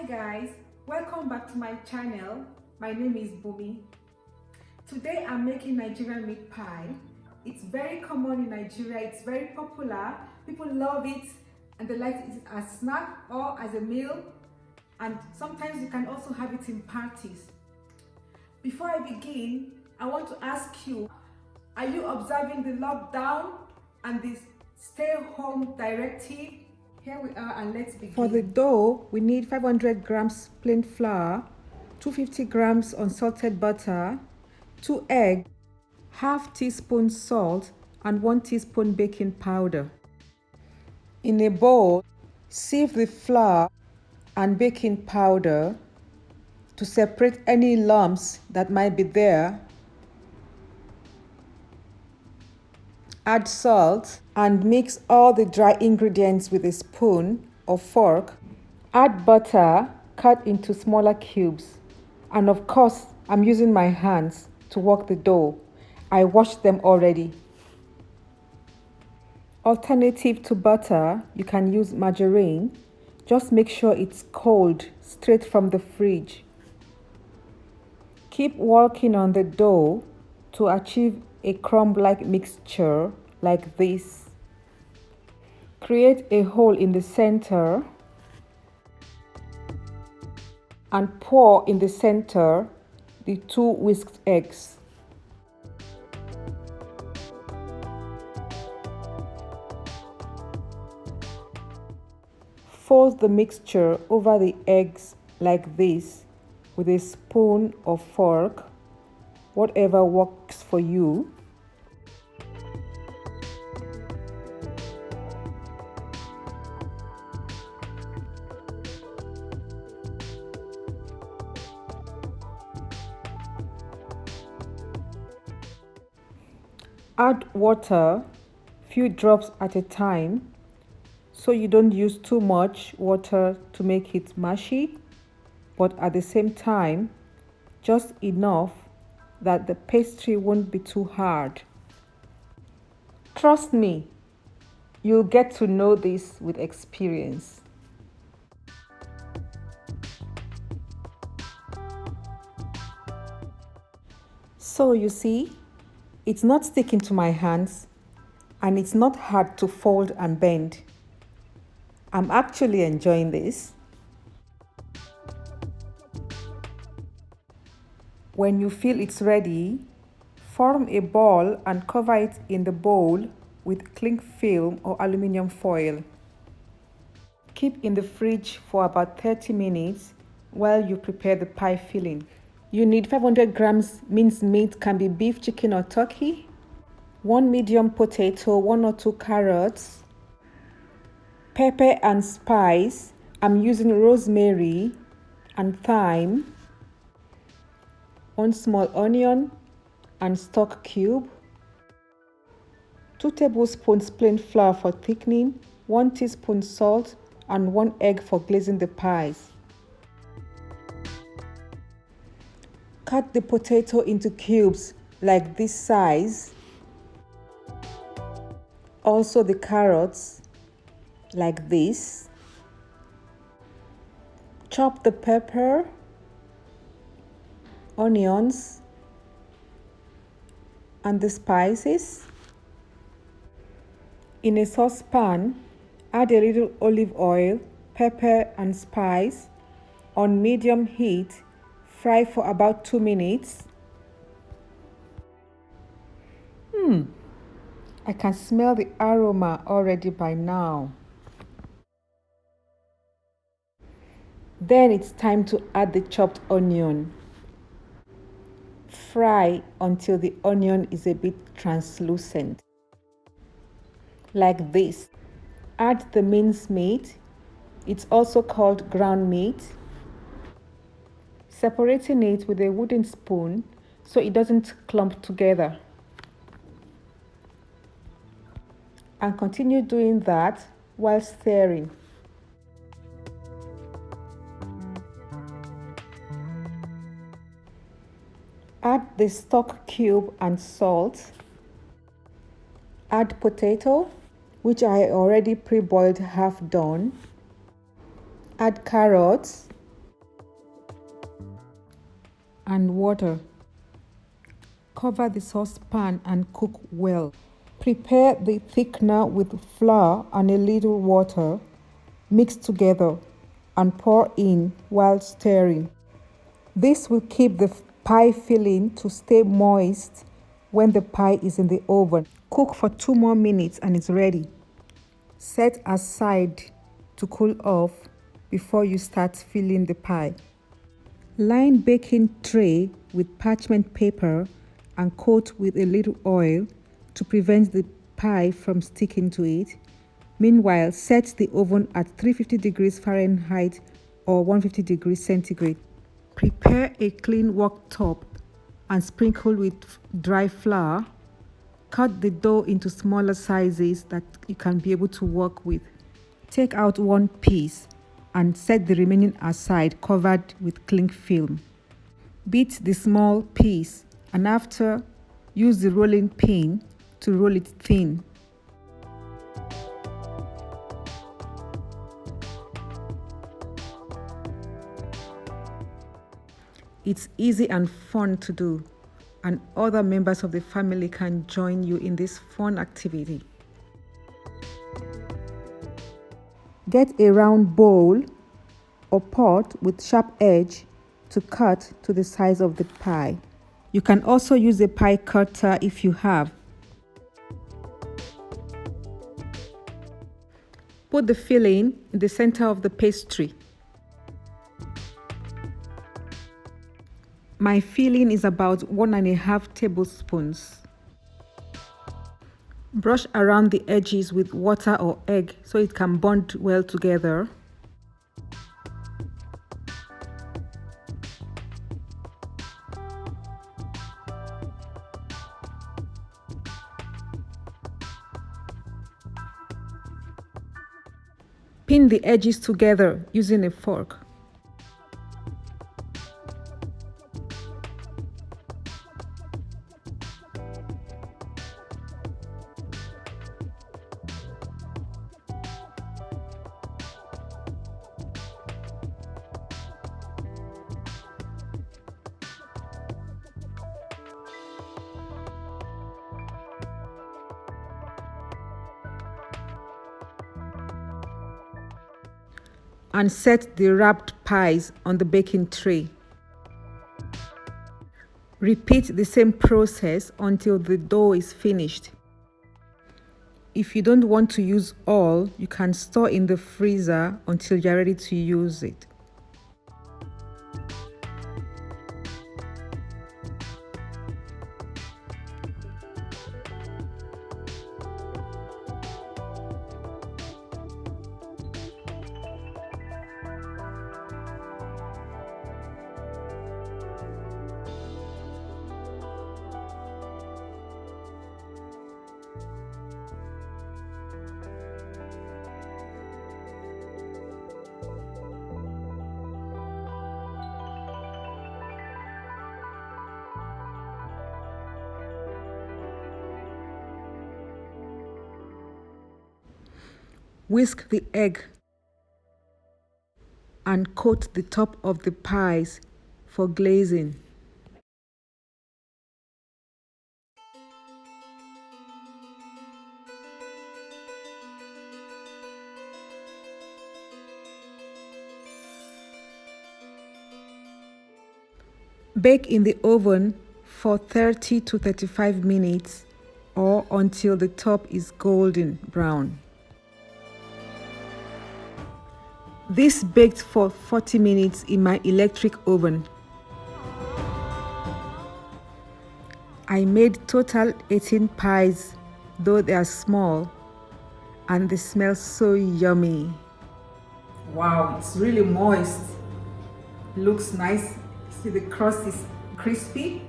Hi guys, welcome back to my channel. My name is Bumi. Today I'm making Nigerian meat pie. It's very common in Nigeria, it's very popular. People love it and they like it as a snack or as a meal, and sometimes you can also have it in parties. Before I begin, I want to ask you, are you observing the lockdown and this stay home directive? Here we are, and let's begin. For the dough, we need 500 grams plain flour, 250 grams unsalted butter, 2 eggs, half teaspoon salt, and 1 teaspoon baking powder. In a bowl, sieve the flour and baking powder to separate any lumps that might be there. Add salt and mix all the dry ingredients with a spoon or fork. Add butter cut into smaller cubes. And of course, I'm using my hands to work the dough. I washed them already. Alternative to butter, you can use margarine. Just make sure it's cold, straight from the fridge. Keep working on the dough to achieve a crumb-like mixture like this. Create a hole in the center and pour in the center the 2 whisked eggs. Fold the mixture over the eggs like this with a spoon or fork, whatever works for you. Add water, few drops at a time, so you don't use too much water to make it mushy, but at the same time, just enough that the pastry won't be too hard. Trust me, you'll get to know this with experience. So you see, it's not sticking to my hands and it's not hard to fold and bend. I'm actually enjoying this. When you feel it's ready, form a ball and cover it in the bowl with cling film or aluminum foil. Keep in the fridge for about 30 minutes while you prepare the pie filling. You need 500 grams minced meat, can be beef, chicken or turkey, 1 medium potato, 1 or 2 carrots, pepper and spice. I'm using rosemary and thyme, 1 small onion and stock cube, 2 tablespoons plain flour for thickening, 1 teaspoon salt, and 1 egg for glazing the pies. Cut the potato into cubes like this size. Also the carrots like this. Chop the pepper, onions, and the spices. In a saucepan, add a little olive oil, pepper and spice. On medium heat, fry for about 2 minutes. I can smell the aroma already by now. Then it's time to add the chopped onion. Fry until the onion is a bit translucent. Like this. Add the minced meat. It's also called ground meat. Separating it with a wooden spoon so it doesn't clump together. And continue doing that while stirring. Add the stock cube and salt. Add potato, which I already pre-boiled half done. Add carrots, and water. Cover the saucepan and cook well. Prepare the thickener with flour and a little water. Mix together and pour in while stirring. This will keep the pie filling to stay moist when the pie is in the oven. Cook for 2 more minutes and it's ready. Set aside to cool off before you start filling the pie. Line baking tray with parchment paper and coat with a little oil to prevent the pie from sticking to it. Meanwhile, set the oven at 350 degrees Fahrenheit or 150 degrees centigrade. Prepare a clean worktop and sprinkle with dry flour. Cut the dough into smaller sizes that you can be able to work with. Take out one piece and set the remaining aside covered with cling film. Beat the small piece and after, use the rolling pin to roll it thin. It's easy and fun to do, and other members of the family can join you in this fun activity. Get a round bowl or pot with sharp edge to cut to the size of the pie. You can also use a pie cutter if you have. Put the filling in the center of the pastry. My filling is about 1.5 tablespoons. Brush around the edges with water or egg so it can bond well together. Pin the edges together using a fork. And set the wrapped pies on the baking tray. Repeat the same process until the dough is finished. If you don't want to use all, you can store in the freezer until you're ready to use it. Whisk the egg and coat the top of the pies for glazing. Bake in the oven for 30 to 35 minutes or until the top is golden brown. This baked for 40 minutes in my electric oven. I made total 18 pies, though they are small, and they smell so yummy. Wow, it's really moist. Looks nice. See, the crust is crispy.